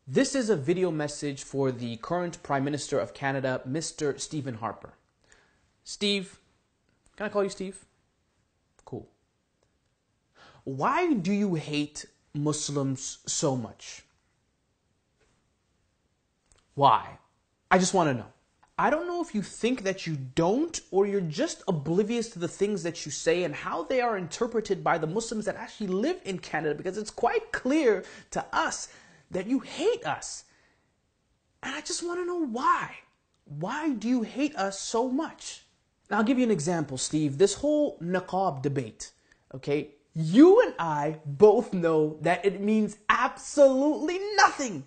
This is a video message for the current Prime Minister of Canada, Mr. Stephen Harper. Steve, can I call you Steve? Cool. Why do you hate Muslims so much? Why? I just want to know. I don't know if you think that you don't, or you're just oblivious to the things that you say and how they are interpreted by the Muslims that actually live in Canada, because it's quite clear to us that you hate us. And I just want to know why. Why do you hate us so much? Now, I'll give you an example, Steve. This whole niqab debate, okay? You and I both know that it means absolutely nothing.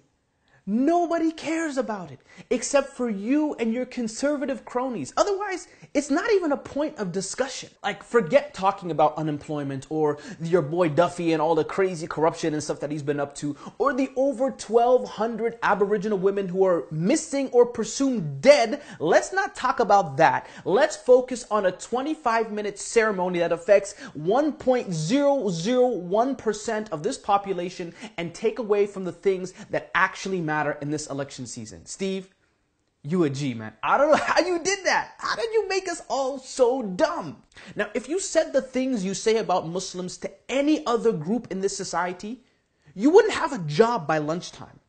Nobody cares about it except for you and your conservative cronies. Otherwise, it's not even a point of discussion. Like, forget talking about unemployment or your boy Duffy and all the crazy corruption and stuff that he's been up to, or the over 1,200 Aboriginal women who are missing or presumed dead. Let's not talk about that. Let's focus on a 25-minute ceremony that affects 1.001% of this population and take away from the things that actually matter in this election season. Steve, you a G, man. I don't know how you did that. How did you make us all so dumb? Now, if you said the things you say about Muslims to any other group in this society, you wouldn't have a job by lunchtime.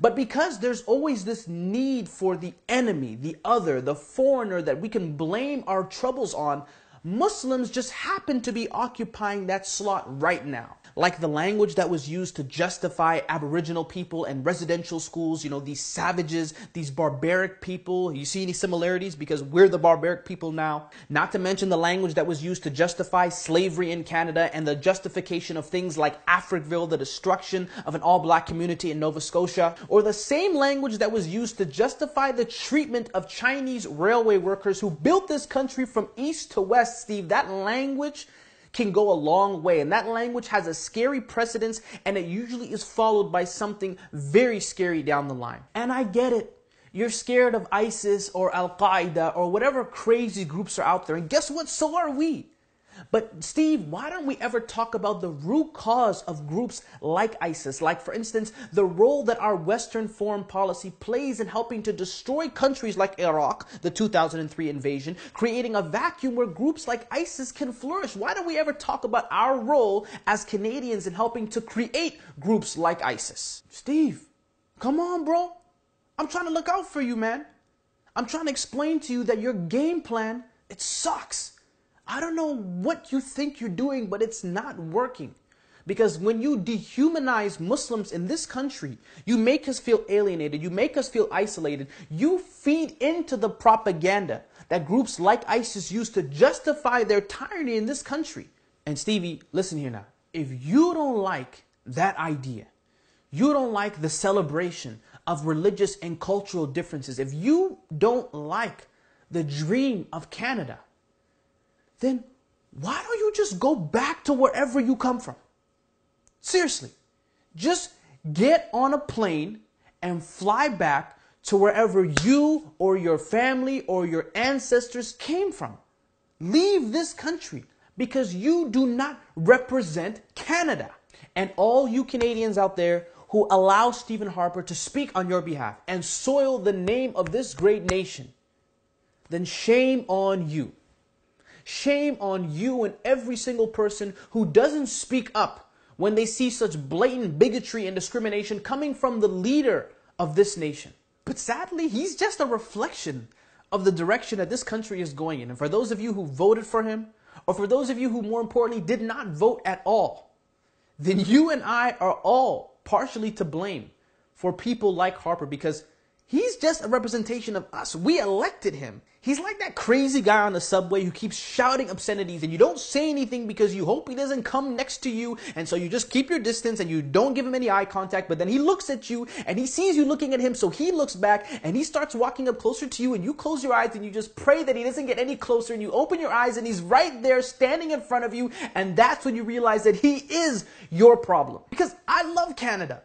But because there's always this need for the enemy, the other, the foreigner that we can blame our troubles on, Muslims just happen to be occupying that slot right now. Like the language that was used to justify Aboriginal people and residential schools, you know, these savages, these barbaric people. You see any similarities? Because we're the barbaric people now. Not to mention the language that was used to justify slavery in Canada and the justification of things like Africville, the destruction of an all-black community in Nova Scotia, or the same language that was used to justify the treatment of Chinese railway workers who built this country from east to west. Steve, that language can go a long way, and that language has a scary precedence, and it usually is followed by something very scary down the line. And I get it. You're scared of ISIS or Al-Qaeda or whatever crazy groups are out there, and guess what? So are we. But Steve, why don't we ever talk about the root cause of groups like ISIS? Like, for instance, the role that our Western foreign policy plays in helping to destroy countries like Iraq, the 2003 invasion, creating a vacuum where groups like ISIS can flourish. Why don't we ever talk about our role as Canadians in helping to create groups like ISIS? Steve, come on, bro. I'm trying to look out for you, man. I'm trying to explain to you that your game plan, it sucks. I don't know what you think you're doing, but it's not working. Because when you dehumanize Muslims in this country, you make us feel alienated, you make us feel isolated, you feed into the propaganda that groups like ISIS use to justify their tyranny in this country. And Stevie, listen here now. If you don't like that idea, you don't like the celebration of religious and cultural differences, if you don't like the dream of Canada, then why don't you just go back to wherever you come from? Seriously, just get on a plane and fly back to wherever you or your family or your ancestors came from. Leave this country because you do not represent Canada. And all you Canadians out there who allow Stephen Harper to speak on your behalf and soil the name of this great nation, then shame on you. Shame on you and every single person who doesn't speak up when they see such blatant bigotry and discrimination coming from the leader of this nation. But sadly, he's just a reflection of the direction that this country is going in. And for those of you who voted for him, or for those of you who more importantly did not vote at all, then you and I are all partially to blame for people like Harper, because he's just a representation of us. We elected him. He's like that crazy guy on the subway who keeps shouting obscenities and you don't say anything because you hope he doesn't come next to you, and so you just keep your distance and you don't give him any eye contact, but then he looks at you and he sees you looking at him, so he looks back and he starts walking up closer to you, and you close your eyes and you just pray that he doesn't get any closer, and you open your eyes and he's right there standing in front of you, and that's when you realize that he is your problem. Because I love Canada,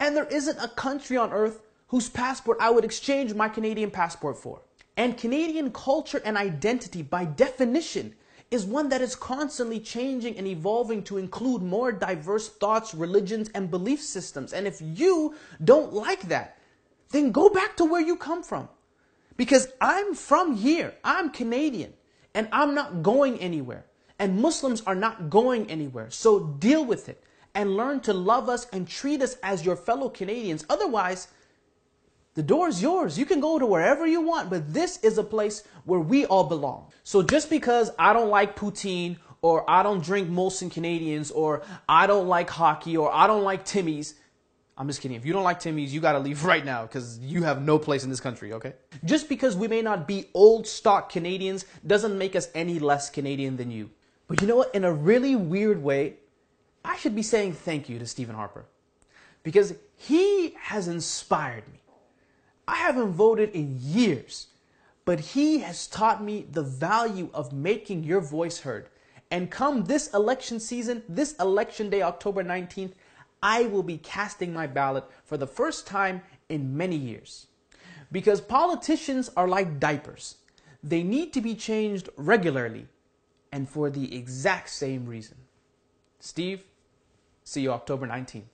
and there isn't a country on earth whose passport I would exchange my Canadian passport for. And Canadian culture and identity, by definition, is one that is constantly changing and evolving to include more diverse thoughts, religions, and belief systems. And if you don't like that, then go back to where you come from. Because I'm from here. I'm Canadian. And I'm not going anywhere. And Muslims are not going anywhere. So deal with it and learn to love us and treat us as your fellow Canadians. Otherwise, the door is yours. You can go to wherever you want, but this is a place where we all belong. So just because I don't like poutine, or I don't drink Molson Canadians, or I don't like hockey, or I don't like Timmy's, I'm just kidding. If you don't like Timmy's, you got to leave right now because you have no place in this country, okay? Just because we may not be old stock Canadians doesn't make us any less Canadian than you. But you know what? In a really weird way, I should be saying thank you to Mr.Harper because he has inspired me. I haven't voted in years, but he has taught me the value of making your voice heard. And come this election season, this election day, October 19th, I will be casting my ballot for the first time in many years. Because politicians are like diapers. They need to be changed regularly and for the exact same reason. Steve, see you October 19th.